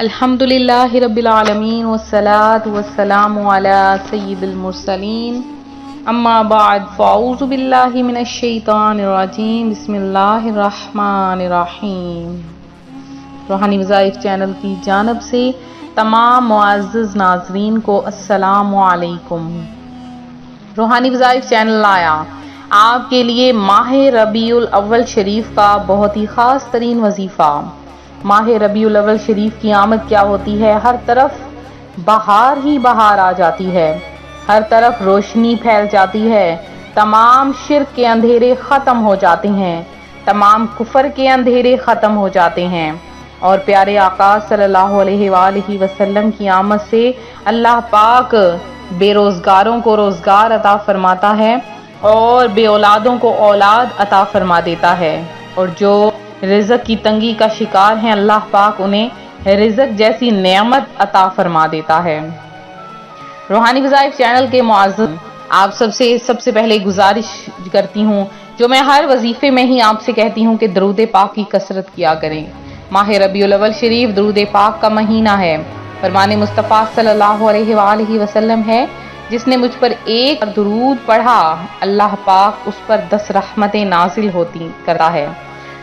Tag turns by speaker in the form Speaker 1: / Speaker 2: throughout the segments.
Speaker 1: الحمدللہ رب العالمین والصلاة والسلام علی سید المرسلین اما بعد فاعوذ باللہ من الشیطان الرجیم بسم اللہ الرحمن الرحیم۔ روحانی وظائف چینل کی جانب سے تمام معزز ناظرین کو السلام علیکم۔ روحانی وظائف چینل آیا آپ کے لیے ماہ ربیع الاول شریف کا بہت ہی خاص ترین وظیفہ۔ ماہ ربیع الاول شریف کی آمد کیا ہوتی ہے؟ ہر طرف بہار ہی بہار آ جاتی ہے، ہر طرف روشنی پھیل جاتی ہے، تمام شرک کے اندھیرے ختم ہو جاتے ہیں، تمام کفر کے اندھیرے ختم ہو جاتے ہیں، اور پیارے آقا صلی اللہ علیہ وآلہ وسلم کی آمد سے اللہ پاک بے روزگاروں کو روزگار عطا فرماتا ہے اور بے اولادوں کو اولاد عطا فرما دیتا ہے، اور جو رزق کی تنگی کا شکار ہیں اللہ پاک انہیں رزق جیسی نعمت عطا فرما دیتا ہے۔ روحانی وظائف چینل کے معزز آپ سب سے پہلے گزارش کرتی ہوں، جو میں ہر وظیفے میں ہی آپ سے کہتی ہوں کہ درود پاک کی کثرت کیا کریں۔ ماہ ربیع الاول شریف درود پاک کا مہینہ ہے۔ فرمان مصطفیٰ صلی اللہ علیہ وآلہ وسلم ہے، جس نے مجھ پر ایک درود پڑھا اللہ پاک اس پر 10 رحمتیں نازل کرتا ہے۔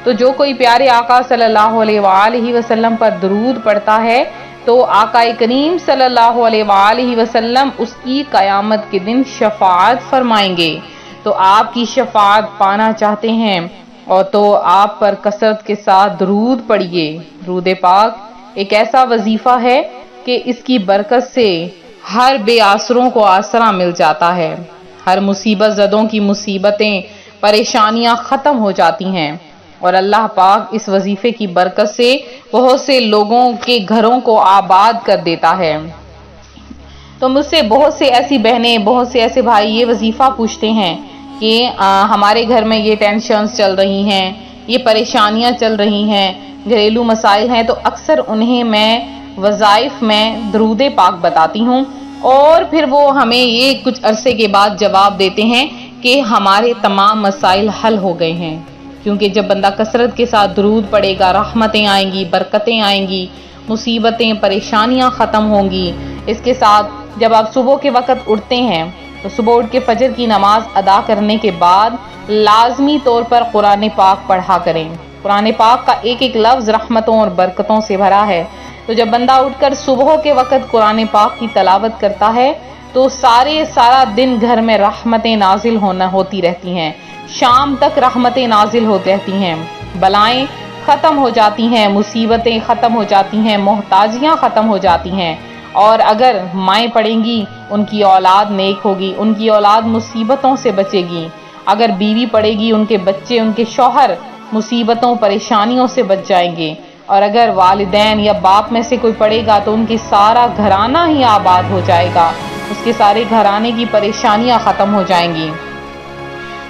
Speaker 1: تو جو کوئی پیارے آقا صلی اللہ علیہ وآلہ وسلم پر درود پڑھتا ہے تو آقا کریم صلی اللہ علیہ وآلہ وسلم اس کی قیامت کے دن شفاعت فرمائیں گے۔ تو آپ کی شفاعت پانا چاہتے ہیں اور تو آپ پر کثرت کے ساتھ درود پڑھیے۔ درود پاک ایک ایسا وظیفہ ہے کہ اس کی برکت سے ہر بے آسروں کو آسرا مل جاتا ہے، ہر مصیبت زدوں کی مصیبتیں پریشانیاں ختم ہو جاتی ہیں، اور اللہ پاک اس وظیفے کی برکت سے بہت سے لوگوں کے گھروں کو آباد کر دیتا ہے۔ تو مجھ سے بہت سے ایسی بہنیں، بہت سے ایسے بھائی یہ وظیفہ پوچھتے ہیں کہ ہمارے گھر میں یہ ٹینشنز چل رہی ہیں، یہ پریشانیاں چل رہی ہیں، گھریلو مسائل ہیں، تو اکثر انہیں میں وظائف میں درود پاک بتاتی ہوں، اور پھر وہ ہمیں یہ کچھ عرصے کے بعد جواب دیتے ہیں کہ ہمارے تمام مسائل حل ہو گئے ہیں۔ کیونکہ جب بندہ کثرت کے ساتھ درود پڑے گا، رحمتیں آئیں گی، برکتیں آئیں گی، مصیبتیں پریشانیاں ختم ہوں گی۔ اس کے ساتھ جب آپ صبح کے وقت اٹھتے ہیں تو صبح اٹھ کے فجر کی نماز ادا کرنے کے بعد لازمی طور پر قرآن پاک پڑھا کریں۔ قرآن پاک کا ایک ایک لفظ رحمتوں اور برکتوں سے بھرا ہے۔ تو جب بندہ اٹھ کر صبح کے وقت قرآن پاک کی تلاوت کرتا ہے تو سارا دن گھر میں رحمتیں نازل ہوتی رہتی ہیں، شام تک رحمتیں نازل ہوتی رہتی ہیں، بلائیں ختم ہو جاتی ہیں، مصیبتیں ختم ہو جاتی ہیں، محتاجیاں ختم ہو جاتی ہیں، اور اگر مائیں پڑیں گی ان کی اولاد نیک ہوگی، ان کی اولاد مصیبتوں سے بچے گی، اگر بیوی پڑے گی ان کے بچے، ان کے شوہر مصیبتوں پریشانیوں سے بچ جائیں گے، اور اگر والدین یا باپ میں سے کوئی پڑے گا تو ان کی سارا گھرانہ ہی آباد ہو جائے گا، اس کے سارے گھرانے کی پریشانیاں ختم ہو جائیں گی۔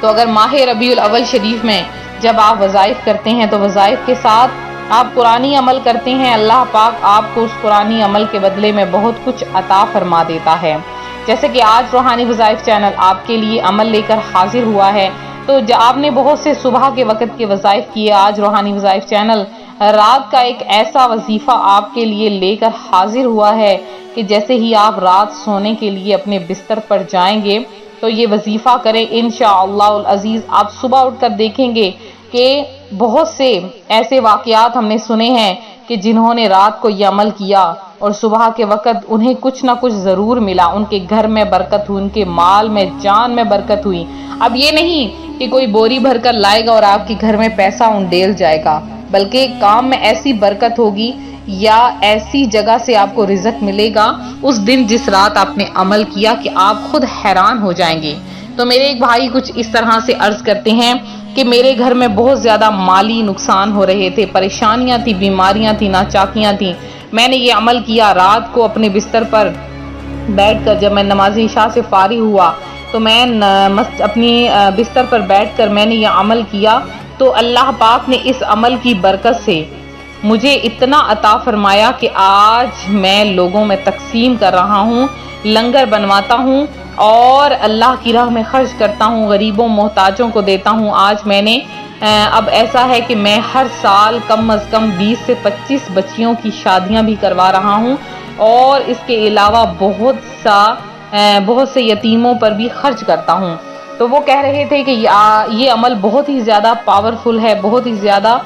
Speaker 1: تو اگر ماہ ربیع الاول شریف میں جب آپ وظائف کرتے ہیں تو وظائف کے ساتھ آپ قرآنی عمل کرتے ہیں، اللہ پاک آپ کو اس قرآنی عمل کے بدلے میں بہت کچھ عطا فرما دیتا ہے۔ جیسے کہ آج روحانی وظائف چینل آپ کے لیے عمل لے کر حاضر ہوا ہے، تو آپ نے بہت سے صبح کے وقت کے وظائف کیے، آج روحانی وظائف چینل رات کا ایک ایسا وظیفہ آپ کے لیے لے کر حاضر ہوا ہے کہ جیسے ہی آپ رات سونے کے لیے اپنے بستر پر جائیں گے تو یہ وظیفہ کریں، انشاءاللہ العزیز آپ صبح اٹھ کر دیکھیں گے کہ بہت سے ایسے واقعات ہم نے سنے ہیں کہ جنہوں نے رات کو یہ عمل کیا اور صبح کے وقت انہیں کچھ نہ کچھ ضرور ملا، ان کے گھر میں برکت ہوئی، ان کے مال میں جان میں برکت ہوئی۔ اب یہ نہیں کہ کوئی بوری بھر کر لائے گا اور آپ کے گھر میں پیسہ انڈیل جائے گا، بلکہ کام میں ایسی برکت ہوگی یا ایسی جگہ سے آپ کو رزق ملے گا اس دن جس رات آپ نے عمل کیا کہ آپ خود حیران ہو جائیں گے۔ تو میرے ایک بھائی کچھ اس طرح سے عرض کرتے ہیں کہ میرے گھر میں بہت زیادہ مالی نقصان ہو رہے تھے، پریشانیاں تھی، بیماریاں تھیں، ناچاکیاں تھیں، میں نے یہ عمل کیا، رات کو اپنے بستر پر بیٹھ کر جب میں نماز عشاء سے فارغ ہوا تو میں اپنی بستر پر بیٹھ کر میں نے یہ عمل کیا، تو اللہ پاک نے اس عمل کی برکت سے مجھے اتنا عطا فرمایا کہ آج میں لوگوں میں تقسیم کر رہا ہوں، لنگر بنواتا ہوں اور اللہ کی راہ میں خرچ کرتا ہوں، غریبوں محتاجوں کو دیتا ہوں۔ آج میں نے اب ایسا ہے کہ میں ہر سال کم از کم 20 سے 25 بچیوں کی شادیاں بھی کروا رہا ہوں، اور اس کے علاوہ بہت سے یتیموں پر بھی خرچ کرتا ہوں۔ تو وہ کہہ رہے تھے کہ یہ عمل بہت ہی زیادہ پاورفل ہے، بہت ہی زیادہ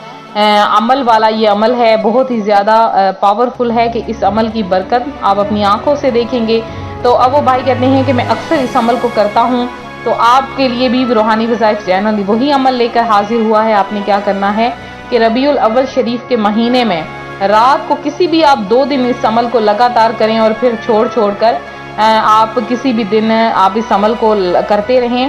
Speaker 1: عمل والا یہ عمل ہے، بہت ہی زیادہ پاورفل ہے کہ اس عمل کی برکت آپ اپنی آنکھوں سے دیکھیں گے۔ تو اب وہ بھائی کہتے ہیں کہ میں اکثر اس عمل کو کرتا ہوں، تو آپ کے لیے بھی روحانی وظائف چینل وہی عمل لے کر حاضر ہوا ہے۔ آپ نے کیا کرنا ہے کہ ربیع الاول شریف کے مہینے میں رات کو کسی بھی آپ 2 دن اس عمل کو لگاتار کریں، اور پھر چھوڑ کر آپ کسی بھی دن آپ اس عمل کو کرتے رہیں۔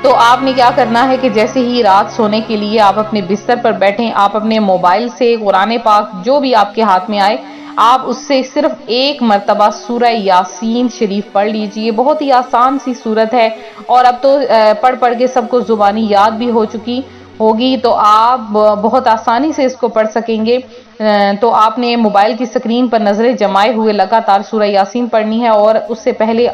Speaker 1: تو آپ نے کیا کرنا ہے کہ جیسے ہی رات سونے کے لیے آپ اپنے بستر پر بیٹھیں، آپ اپنے موبائل سے قرآن پاک جو بھی آپ کے ہاتھ میں آئے، آپ اس سے صرف 1 مرتبہ سورہ یاسین شریف پڑھ لیجئے۔ بہت ہی آسان سی سورت ہے، اور اب تو پڑھ کے سب کو زبانی یاد بھی ہو چکی ہوگی، تو آپ بہت آسانی سے اس کو پڑھ سکیں گے۔ تو آپ نے موبائل کی سکرین پر نظریں جمائے ہوئے لگاتار سورہ یاسین پڑھنی ہے، اور اس سے پہلے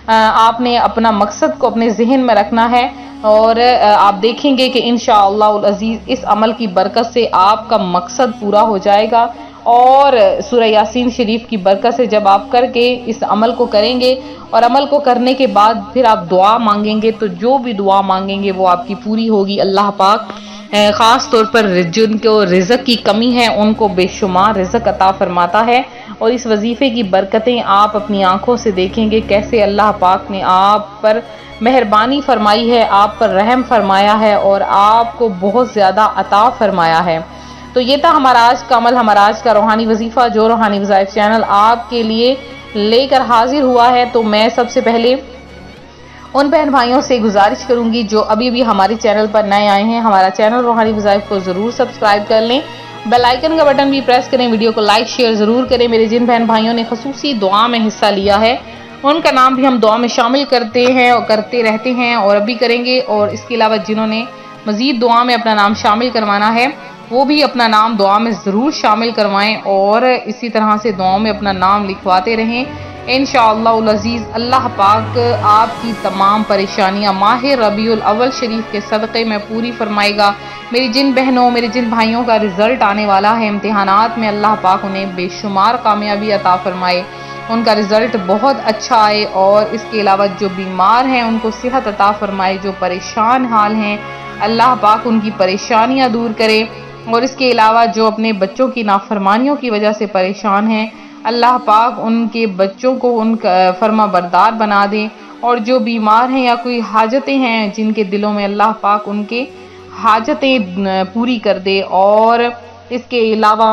Speaker 1: آپ نے اپنا مقصد کو اپنے ذہن میں رکھنا ہے، اور آپ دیکھیں گے کہ انشاءاللہ العزیز اس عمل کی برکت سے آپ کا مقصد پورا ہو جائے گا۔ اور سورہ یاسین شریف کی برکت سے جب آپ کر کے اس عمل کو کریں گے، اور عمل کو کرنے کے بعد پھر آپ دعا مانگیں گے، تو جو بھی دعا مانگیں گے وہ آپ کی پوری ہوگی۔ اللہ پاک خاص طور پر جن کو رزق کی کمی ہے ان کو بے شمار رزق عطا فرماتا ہے، اور اس وظیفے کی برکتیں آپ اپنی آنکھوں سے دیکھیں گے کیسے اللہ پاک نے آپ پر مہربانی فرمائی ہے، آپ پر رحم فرمایا ہے، اور آپ کو بہت زیادہ عطا فرمایا ہے۔ تو یہ تھا ہمارا آج کا عمل، ہمارا آج کا روحانی وظیفہ جو روحانی وظائف چینل آپ کے لیے لے کر حاضر ہوا ہے۔ تو میں سب سے پہلے ان بہن بھائیوں سے گزارش کروں گی جو ابھی بھی ہمارے چینل پر نئے آئے ہیں، ہمارا چینل روحانی وظائف کو ضرور سبسکرائب کر لیں، بیل آئیکن کا بٹن بھی پریس کریں، ویڈیو کو لائک شیئر ضرور کریں۔ میرے جن بہن بھائیوں نے خصوصی دعا میں حصہ لیا ہے ان کا نام بھی ہم دعا میں شامل کرتے ہیں اور کرتے رہتے ہیں، اور ابھی کریں گے، اور اس کے علاوہ جنہوں نے مزید دعا میں اپنا نام شامل کروانا ہے وہ بھی اپنا نام دعا میں ضرور شامل کروائیں، اور اسی طرح سے دعاؤں میں اپنا نام لکھواتے رہیں۔ انشاءاللہ العزیز اللہ پاک آپ کی تمام پریشانیاں ماہ ربیع الاول شریف کے صدقے میں پوری فرمائے گا۔ میری جن بہنوں، میرے جن بھائیوں کا رزلٹ آنے والا ہے امتحانات میں، اللہ پاک انہیں بے شمار کامیابی عطا فرمائے، ان کا رزلٹ بہت اچھا آئے، اور اس کے علاوہ جو بیمار ہیں ان کو صحت عطا فرمائے، جو پریشان حال ہیں اللہ پاک ان کی پریشانیاں دور کرے، اور اس کے علاوہ جو اپنے بچوں کی نافرمانیوں کی وجہ سے پریشان ہیں اللہ پاک ان کے بچوں کو ان کا فرما بردار بنا دے، اور جو بیمار ہیں یا کوئی حاجتیں ہیں جن کے دلوں میں اللہ پاک ان کے حاجتیں پوری کر دے، اور اس کے علاوہ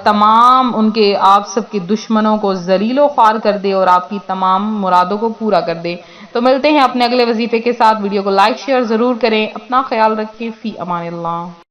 Speaker 1: تمام ان کے آپ سب کے دشمنوں کو ذلیل و خوار کر دے، اور آپ کی تمام مرادوں کو پورا کر دے۔ تو ملتے ہیں اپنے اگلے وظیفے کے ساتھ، ویڈیو کو لائک شیئر ضرور کریں، اپنا خیال رکھیں، فی امان اللہ۔